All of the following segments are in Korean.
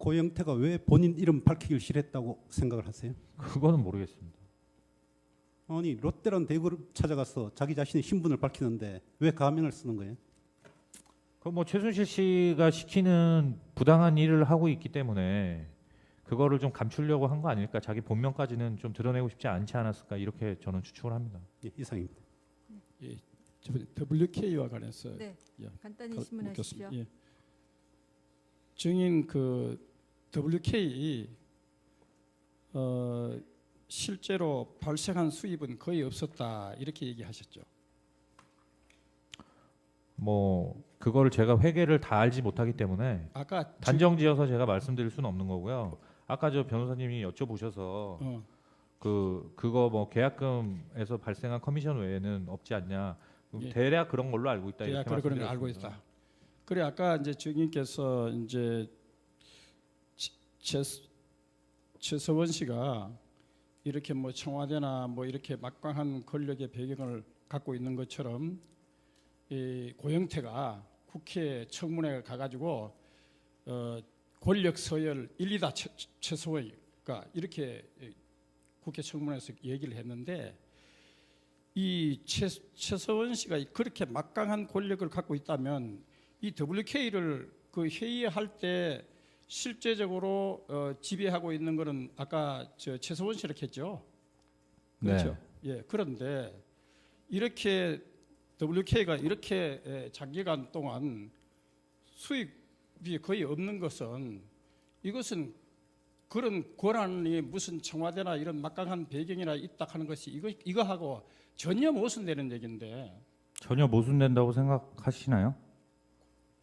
고영태가 왜 본인 이름 밝히기를 싫어했다고 생각을 하세요? 그거는 모르겠습니다. 아니 롯데라는 대기업 찾아가서 자기 자신의 신분을 밝히는데 왜 가면을 쓰는 거예요? 그 뭐 최순실 씨가 시키는 부당한 일을 하고 있기 때문에 그거를 좀 감추려고 한 거 아닐까? 자기 본명까지는 좀 드러내고 싶지 않지 않았을까? 이렇게 저는 추측을 합니다. 예, 이상입니다. 예, WK와 관해서 네, 예, 간단히 질문하십시오. 예. 증인 그 WK 실제로 발생한 수입은 거의 없었다 이렇게 얘기하셨죠. 뭐 그거를 제가 회계를 다 알지 못하기 때문에 아까 단정지어서 제가 말씀드릴 수는 없는 거고요. 아까 저 변호사님이 여쭤보셔서 그거 뭐 계약금에서 발생한 커미션 외에는 없지 않냐. 예. 대략 그런 걸로 알고 있다 이렇게 그런 걸 말씀드렸습니다. 알고 있다. 그래 아까 이제 증인께서 이제 최서원 씨가 이렇게 뭐 청와대나 뭐 이렇게 막강한 권력의 배경을 갖고 있는 것처럼 이 고영태가 국회 청문회에 가가지고 권력 서열 1, 2다 최서원이가 이렇게 국회 청문회에서 얘기를 했는데 이 최서원 씨가 그렇게 막강한 권력을 갖고 있다면 이 WK를 그 회의할 때 실제적으로 지배하고 있는 거는 아까 저 최서원 씨라고 했죠. 그렇죠. 네. 예. 그런데 이렇게 WK가 이렇게 장기간 동안 수익이 거의 없는 것은 이것은 그런 권한이 무슨 청와대나 이런 막강한 배경이나 있다 하는 것이 이거하고 전혀 모순되는 얘기인데. 전혀 모순된다고 생각하시나요?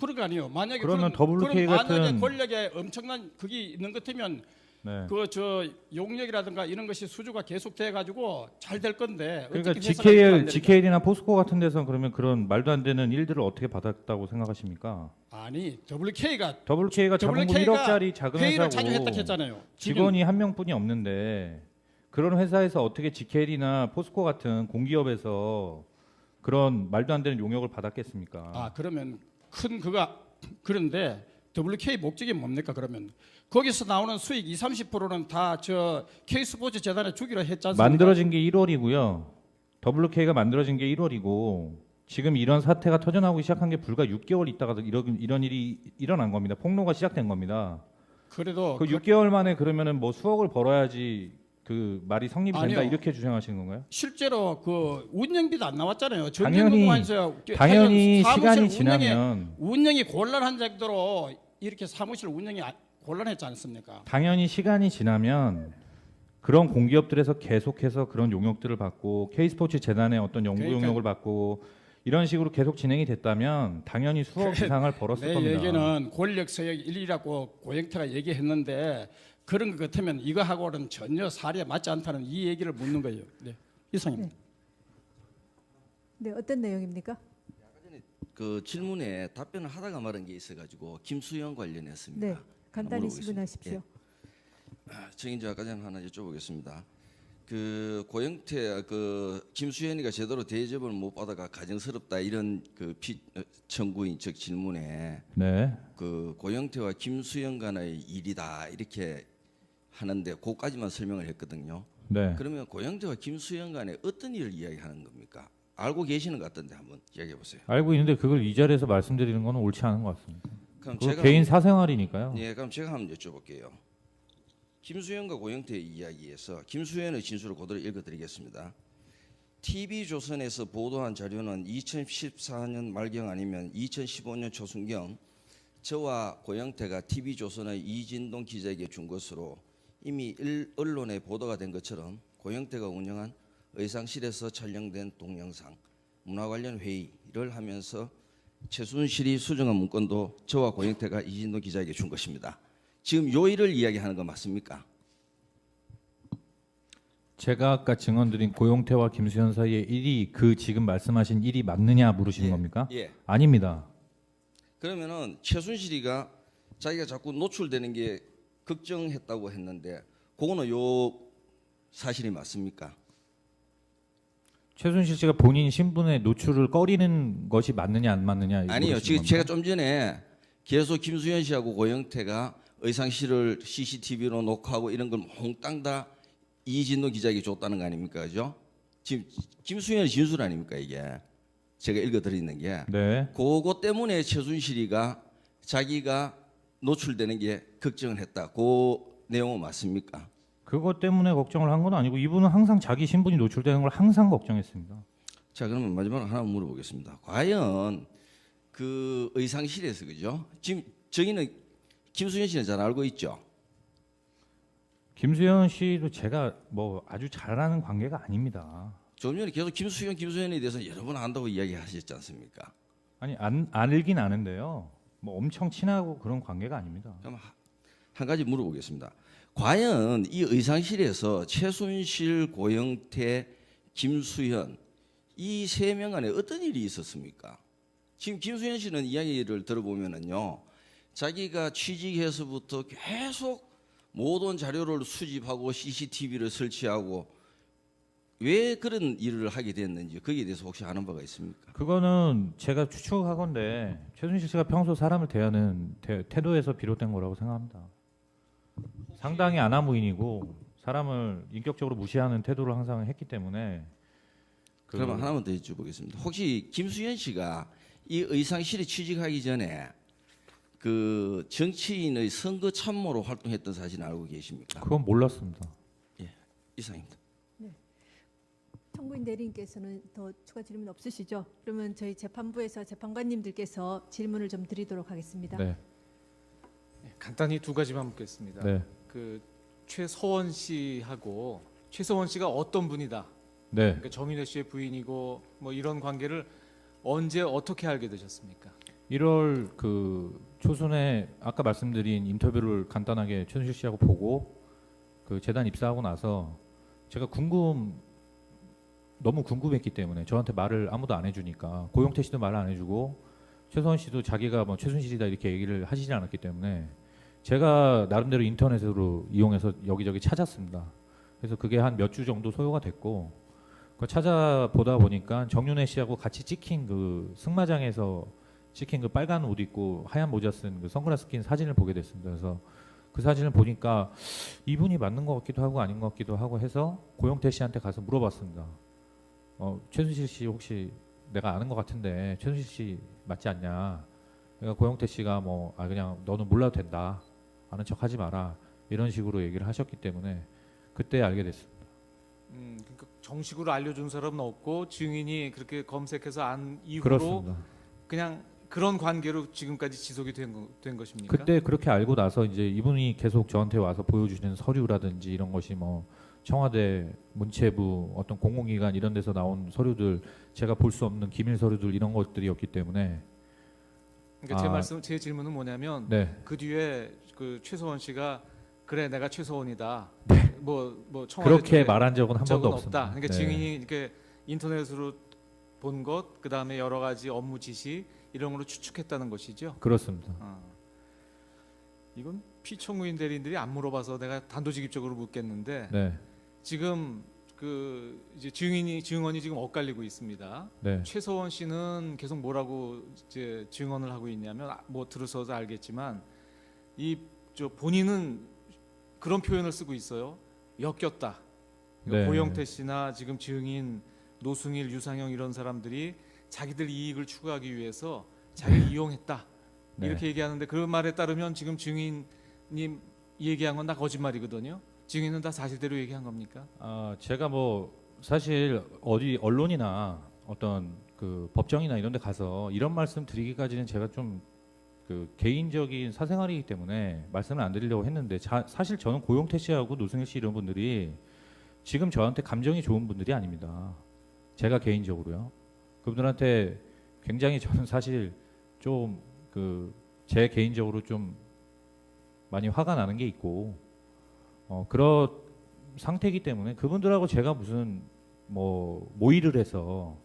그런 거 아니에요. 만약에 그러면 그런 WK 만약에 같은 권력에 엄청난 그게 있는 것 같으면 네. 그 저 용역이라든가 이런 것이 수주가 계속돼 가지고 잘 될 건데. 그러니까 어떻게 회사가 이렇게 안 되는가? GKL이나 포스코 같은 데서 그러면 그런 말도 안 되는 일들을 어떻게 받았다고 생각하십니까? 아니 WK가 자본금 1억짜리 작은 회의를 자주 회사고 했다 했잖아요. 직원이 한 명뿐이 없는데 그런 회사에서 어떻게 GKL이나 포스코 같은 공기업에서 그런 말도 안 되는 용역을 받았겠습니까? 아 그러면 큰 그가 그런데 WK 목적이 뭡니까 그러면 거기서 나오는 수익 20-30%는 다 저 K스포츠 재단에 주기로 했지 않습니까? 만들어진 게 1월이고요. WK가 만들어진 게 1월이고 지금 이런 사태가 터져나오기 시작한 게 불과 6개월 있다가 이런 일이 일어난 겁니다. 폭로가 시작된 겁니다. 그래도 그 6개월 만에 그러면은 뭐 수억을 벌어야지 그 말이 성립이 된다 아니요. 이렇게 주장하시는 건가요? 실제로 그 운영비도 안 나왔잖아요. 당연히 시간이 지나면 운영이 곤란한 정도로 이렇게 사무실 운영이 곤란했지 않습니까? 당연히 시간이 지나면 그런 공기업들에서 계속해서 그런 용역들을 받고 K스포츠 재단의 어떤 연구 그러니까 용역을 받고 이런 식으로 계속 진행이 됐다면 당연히 수억 이상을 벌었을 내 겁니다. 얘기는 권력 서역 1이라고 고영태가 얘기했는데 그런 것 같으면 이거하고는 전혀 사례에 맞지 않다는 이 얘기를 묻는 거예요. 네. 이상입니다. 네, 어떤 내용입니까? 그 질문에 답변을 하다가 말한 게 있어가지고 김수영 관련했습니다. 네, 간단히 물어보겠습니다. 질문하십시오. 증인저 아까 전에 하나 여쭤보겠습니다. 그 고영태 그 김수현이가 제대로 대접을 못 받아가 가정스럽다 이런 그 청구인 즉 질문에 네. 그 고영태와 김수현 간의 일이다 이렇게 하는데 그까지만 설명을 했거든요. 네. 그러면 고영태와 김수현 간에 어떤 일을 이야기하는 겁니까? 알고 계시는 것 같던데 한번 이야기해 보세요. 알고 있는데 그걸 이 자리에서 말씀드리는 건 옳지 않은 것 같습니다. 그럼 그거 제가 개인 사생활이니까요. 네, 그럼 제가 한번 여쭤볼게요. 김수현과 고영태의 이야기에서 김수현의 진술을 그대로 읽어드리겠습니다. TV조선에서 보도한 자료는 2014년 말경 아니면 2015년 초순경 저와 고영태가 TV조선의 이진동 기자에게 준 것으로 이미 언론에 보도가 된 것처럼 고영태가 운영한 의상실에서 촬영된 동영상, 문화 관련 회의를 하면서 최순실이 수정한 문건도 저와 고영태가 이진동 기자에게 준 것입니다. 지금 요 일을 이야기하는 거 맞습니까? 제가 아까 증언드린 고용태와 김수현 사이의 일이 그 지금 말씀하신 일이 맞느냐 물으시는 겁니까? 예. 아닙니다. 그러면은 최순실이가 자기가 자꾸 노출되는 게 걱정했다고 했는데 그거는 요 사실이 맞습니까? 최순실 씨가 본인 신분의 노출을 꺼리는 것이 맞느냐 안 맞느냐 아니요. 물으시는 지금 겁니까? 제가 좀 전에 계속 김수현 씨하고 고영태가 의상실을 CCTV로 녹화하고 이런 걸 몽땅 다 이진도 기자에게 줬다는 거 아닙니까, 그죠? 지금 김수현의 진술 아닙니까 이게? 제가 읽어드리는 게 네. 그거 때문에 최순실이가 자기가 노출되는 게 걱정을 했다. 그 내용은 맞습니까? 그것 때문에 걱정을 한 건 아니고 이분은 항상 자기 신분이 노출되는 걸 항상 걱정했습니다. 자, 그러면 마지막으로 하나 물어보겠습니다. 과연 그 의상실에서 그죠? 지금 저희는 김수현 씨는 잘 알고 있죠. 김수현 씨도 제가 뭐 아주 잘 아는 관계가 아닙니다. 좀 전에 계속 김수현에 대해서 여러 번 안다고 이야기하셨지 않습니까? 아니 알긴 아는데요. 뭐 엄청 친하고 그런 관계가 아닙니다. 그럼 한 가지 물어보겠습니다. 과연 이 의상실에서 최순실, 고영태, 김수현 이 세 명 간에 어떤 일이 있었습니까? 지금 김수현 씨는 이야기를 들어보면은요, 자기가 취직해서부터 계속 모든 자료를 수집하고 CCTV를 설치하고 왜 그런 일을 하게 됐는지 거기에 대해서 혹시 아는 바가 있습니까? 그거는 제가 추측하건데 최순실 씨가 평소 사람을 대하는 태도에서 비롯된 거라고 생각합니다. 상당히 아나무인이고 사람을 인격적으로 무시하는 태도를 항상 했기 때문에 그러면 하나만 더 여쭤보겠습니다. 혹시 김수현 씨가 이 의상실에 취직하기 전에 그 정치인의 선거 참모로 활동했던 사실은 알고 계십니까? 그건 몰랐습니다. 이상입니다. 청구인 대리인께서는 더 추가 질문 없으시죠? 그러면 저희 재판부에서 재판관님들께서 질문을 좀 드리도록 하겠습니다. 네. 간단히 두 가지만 묻겠습니다. 네. 그 최서원 씨하고 최서원 씨가 어떤 분이다. 네. 그러니까 정윤회 씨의 부인이고 뭐 이런 관계를 언제 어떻게 알게 되셨습니까? 1월 그 초순에 아까 말씀드린 인터뷰를 간단하게 최순실 씨하고 보고 그 재단 입사하고 나서 제가 너무 궁금했기 때문에 저한테 말을 아무도 안 해주니까 고영태 씨도 말을 안 해주고 최서원 씨도 자기가 뭐 최순실이다 이렇게 얘기를 하시지 않았기 때문에 제가 나름대로 인터넷으로 이용해서 여기저기 찾았습니다. 그래서 그게 한 몇 주 정도 소요가 됐고 그 찾아보다 보니까 정윤혜 씨하고 같이 찍힌 그 승마장에서 찍힌 그 빨간 옷 입고 하얀 모자 쓴 그 선글라스 낀 사진을 보게 됐습니다. 그래서 그 사진을 보니까 이분이 맞는 것 같기도 하고 아닌 것 같기도 하고 해서 고영태 씨한테 가서 물어봤습니다. 최순실 씨 혹시 내가 아는 것 같은데 최순실 씨 맞지 않냐? 그러니까 고영태 씨가 그냥 너는 몰라도 된다. 아는 척하지 마라. 이런 식으로 얘기를 하셨기 때문에 그때 알게 됐습니다. 그러니까 정식으로 알려준 사람은 없고 증인이 그렇게 검색해서 안 이후로 그렇습니다. 그냥 그런 관계로 지금까지 지속이 된 것입니까? 그때 그렇게 알고 나서 이제 이분이 계속 저한테 와서 보여주시는 서류라든지 이런 것이 뭐 청와대 문체부 어떤 공공기관 이런 데서 나온 서류들 제가 볼 수 없는 기밀 서류들 이런 것들이었기 때문에 그러니까 제 질문은 뭐냐면 네. 그 뒤에 그 최서원 씨가 그래 내가 최서원이다. 뭐 청와대 그렇게 쪽에 말한 적은 한 번도 적은 없습니다. 없다. 그러니까 네. 증인이 이렇게 인터넷으로 본 것, 그 다음에 여러 가지 업무 지시 이런 걸로 추측했다는 것이죠. 그렇습니다. 이건 피청구인 대리인들이 안 물어봐서 내가 단도직입적으로 묻겠는데 네. 지금 그 이제 증언이 지금 엇갈리고 있습니다. 네. 최서원 씨는 계속 뭐라고 이제 증언을 하고 있냐면 뭐 들으셔서 알겠지만 본인은 그런 표현을 쓰고 있어요. 엮였다. 그러니까 네. 고영태 씨나 지금 증인 노승일, 유상영 이런 사람들이 자기들 이익을 추구하기 위해서 자기를 이용했다. 네. 이렇게 얘기하는데 그 말에 따르면 지금 증인님 얘기한 건 다 거짓말이거든요. 증인은 다 사실대로 얘기한 겁니까? 제가 사실 어디 언론이나 어떤 그 법정이나 이런 데 가서 이런 말씀 드리기까지는 제가 좀 그 개인적인 사생활이기 때문에 말씀을 안 드리려고 했는데 사실 저는 고영태 씨하고 노승일 씨 이런 분들이 지금 저한테 감정이 좋은 분들이 아닙니다. 제가 개인적으로요. 그분들한테 굉장히 저는 사실 좀 제 개인적으로 좀 많이 화가 나는 게 있고 그런 상태이기 때문에 그분들하고 제가 무슨 모의를 해서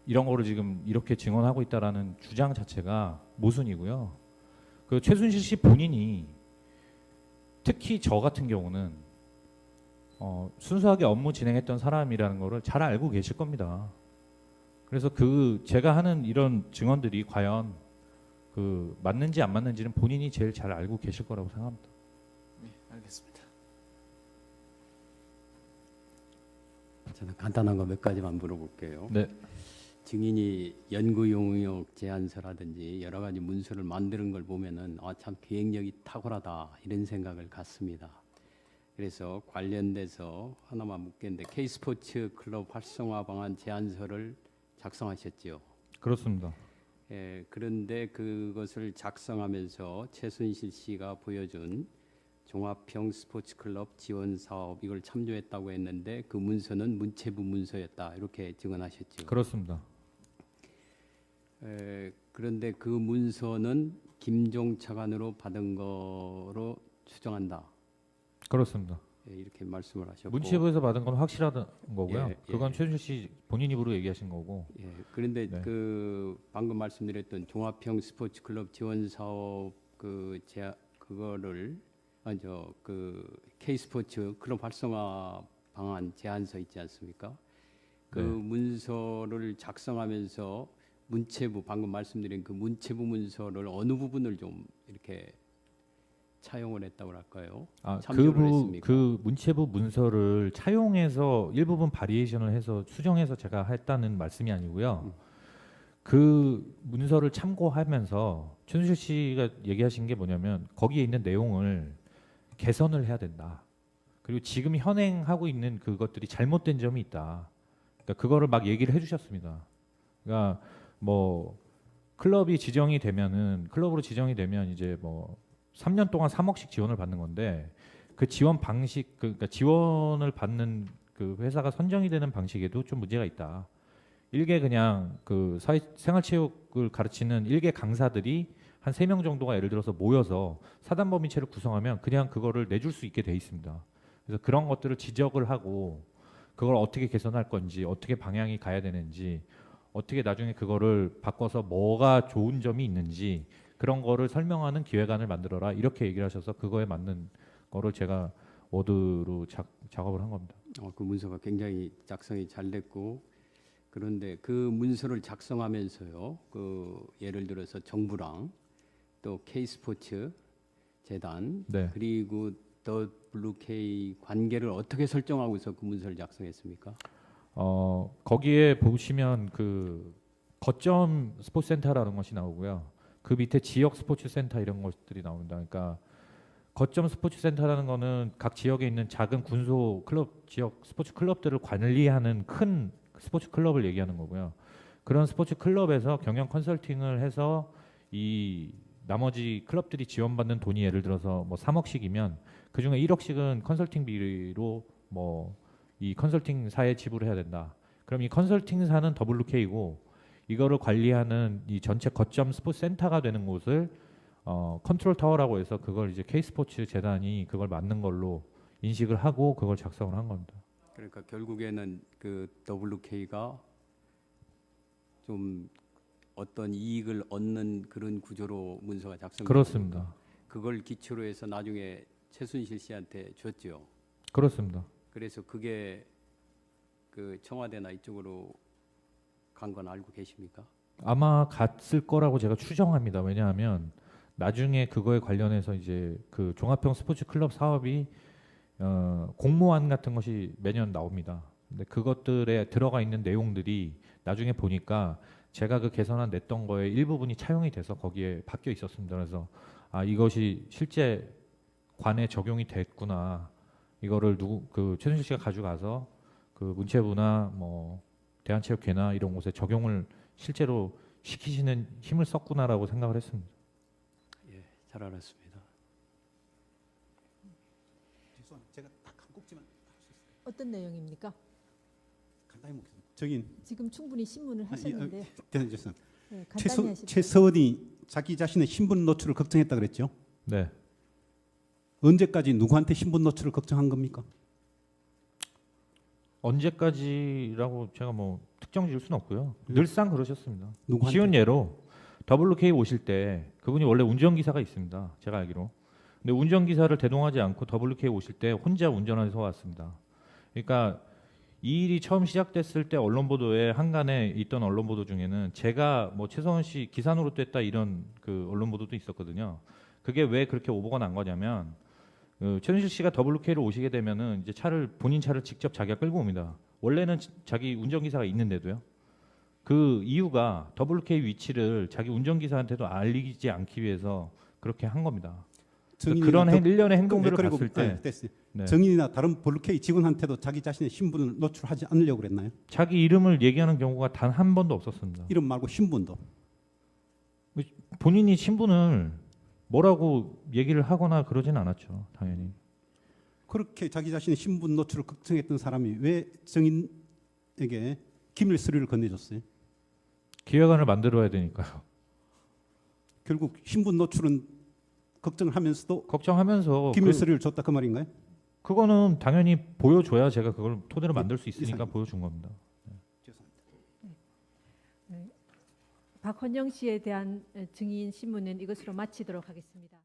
이런 거를 지금 이렇게 증언하고 있다라는 주장 자체가 모순이고요. 그 최순실 씨 본인이 특히 저 같은 경우는 순수하게 업무 진행했던 사람이라는 거를 잘 알고 계실 겁니다. 그래서 제가 하는 이런 증언들이 과연 그 맞는지 안 맞는지는 본인이 제일 잘 알고 계실 거라고 생각합니다. 네, 알겠습니다. 저는 간단한 거 몇 가지만 물어볼게요. 네. 증인이 연구 용역 제안서라든지 여러 가지 문서를 만드는 걸 보면은 참 기획력이 탁월하다 이런 생각을 갖습니다. 그래서 관련돼서 하나만 묻겠는데 K스포츠 클럽 활성화 방안 제안서를 작성하셨죠. 그렇습니다. 예, 그런데 그것을 작성하면서 최순실 씨가 보여준 종합형 스포츠 클럽 지원 사업 이걸 참조했다고 했는데 그 문서는 문체부 문서였다 이렇게 증언하셨죠. 그렇습니다. 그런데 그 문서는 김종 차관으로 받은 거로 추정한다. 그렇습니다. 예, 이렇게 말씀을 하셨고. 문체부에서 받은 건 확실한 거고요. 예, 예. 그건 최순실 씨 본인 입으로 얘기하신 거고. 예, 그런데 네. 그 방금 말씀드렸던 종합형 스포츠 클럽 지원 사업 그거를 먼저 그 K스포츠 클럽 활성화 방안 제안서 있지 않습니까? 그 네. 문서를 작성하면서 문체부 방금 말씀드린 그 문체부 문서를 어느 부분을 좀 이렇게 차용을 했다고 할까요? 참조를 했습니까? 그 문체부 문서를 차용해서 일부분 바리에이션을 해서 수정해서 제가 했다는 말씀이 아니고요. 그 문서를 참고하면서 최순실 씨가 얘기하신 게 뭐냐면 거기에 있는 내용을 개선을 해야 된다. 그리고 지금 현행하고 있는 그것들이 잘못된 점이 있다. 그러니까 그거를 막 얘기를 해주셨습니다. 그러니까 뭐 클럽으로 지정이 되면 이제 뭐 3년 동안 3억씩 지원을 받는 건데 그 지원 방식 그러니까 지원을 받는 그 회사가 선정이 되는 방식에도 좀 문제가 있다. 일개 그냥 그 생활체육을 가르치는 일개 강사들이 한 3명 정도가 예를 들어서 모여서 사단법인체를 구성하면 그냥 그거를 내줄 수 있게 돼 있습니다. 그래서 그런 것들을 지적을 하고 그걸 어떻게 개선할 건지 어떻게 방향이 가야 되는지 어떻게 나중에 그거를 바꿔서 뭐가 좋은 점이 있는지 그런 거를 설명하는 기획안을 만들어라 이렇게 얘기를 하셔서 그거에 맞는 거를 제가 워드로 작업을 한 겁니다. 그 문서가 굉장히 작성이 잘 됐고 그런데 그 문서를 작성하면서요. 그 예를 들어서 정부랑 또 K스포츠 재단 네. 그리고 WK 관계를 어떻게 설정하고서 그 문서를 작성했습니까? 거기에 보시면 그 거점 스포츠센터라는 것이 나오고요. 그 밑에 지역 스포츠센터 이런 것들이 나옵니다. 그러니까 거점 스포츠센터라는 거는 각 지역에 있는 작은 군소 클럽, 지역 스포츠 클럽들을 관리하는 큰 스포츠 클럽을 얘기하는 거고요. 그런 스포츠 클럽에서 경영 컨설팅을 해서 이 나머지 클럽들이 지원받는 돈이 예를 들어서 뭐 3억씩이면 그 중에 1억씩은 컨설팅비로 뭐 이 컨설팅사에 지불해야 된다. 그럼 이 컨설팅사는 WK고 이거를 관리하는 이 전체 거점 스포츠 센터가 되는 곳을 컨트롤 타워라고 해서 그걸 이제 K스포츠 재단이 그걸 맡는 걸로 인식을 하고 그걸 작성을 한 겁니다. 그러니까 결국에는 그 WK가 좀 어떤 이익을 얻는 그런 구조로 문서가 작성됐습니다. 그렇습니다. 그걸 기초로 해서 나중에 최순실 씨한테 줬죠. 그렇습니다. 그래서 그게 그 청와대나 이쪽으로 간 건 알고 계십니까? 아마 갔을 거라고 제가 추정합니다. 왜냐하면 나중에 그거에 관련해서 이제 그 종합형 스포츠 클럽 사업이 공모안 같은 것이 매년 나옵니다. 근데 그것들에 들어가 있는 내용들이 나중에 보니까 제가 그 개선안 냈던 거에 일부분이 차용이 돼서 거기에 바뀌어 있었습니다. 그래서 이것이 실제 관에 적용이 됐구나. 이거를 그 최순실 씨가 가져가서 그 문체부나 뭐 대한체육회나 이런 곳에 적용을 실제로 시키시는 힘을 썼구나라고 생각을 했습니다. 예, 잘 알았습니다. 죄송합니다. 제가 딱 한 꼭지만 할 수 있어요. 어떤 내용입니까? 간단히 묻겠습니다. 저긴 지금 충분히 신문을 하셨는데요. 죄송합니다. 네, 간단히 하시죠. 최서원이 자기 자신의 신분 노출을 걱정했다 그랬죠. 네. 언제까지 누구한테 신분 노출을 걱정한 겁니까? 언제까지라고 제가 뭐 특정 지을 수는 없고요. 늘상 그러셨습니다. 누구한테? 쉬운 예로 WK 오실 때 그분이 원래 운전기사가 있습니다. 제가 알기로. 근데 운전기사를 대동하지 않고 WK 오실 때 혼자 운전해서 왔습니다. 그러니까 이 일이 처음 시작됐을 때 언론 보도에 한간에 있던 언론 보도 중에는 제가 뭐 최성원 씨 기사 노릇됐다 이런 그 언론 보도도 있었거든요. 그게 왜 그렇게 오보가 난 거냐면 최순실 씨가 WK를 오시게 되면은 이제 본인 차를 직접 자기가 끌고 옵니다. 원래는 자기 운전기사가 있는데도요. 그 이유가 WK 위치를 자기 운전기사한테도 알리지 않기 위해서 그렇게 한 겁니다. 그런 일련의 행동들을 그리고 봤을 때 됐어요. 네. 정인이나 다른 블루케이 직원한테도 자기 자신의 신분을 노출하지 않으려고 그랬나요? 자기 이름을 얘기하는 경우가 단 한 번도 없었습니다. 이름 말고 신분도. 본인이 신분을 뭐라고 얘기를 하거나 그러진 않았죠. 당연히. 그렇게 자기 자신의 신분 노출을 걱정했던 사람이 왜 정인에게 기밀 서류를 건네줬어요? 기획안을 만들어야 되니까요. 결국 신분 노출은 걱정을 하면서도 걱정하면서 기밀 서류를 줬다 그 말인가요? 그거는 당연히 보여줘야 제가 그걸 토대로 만들 수 있으니까 이상입니다. 보여준 겁니다. 박헌영 씨에 대한 증인 신문은 이것으로 마치도록 하겠습니다.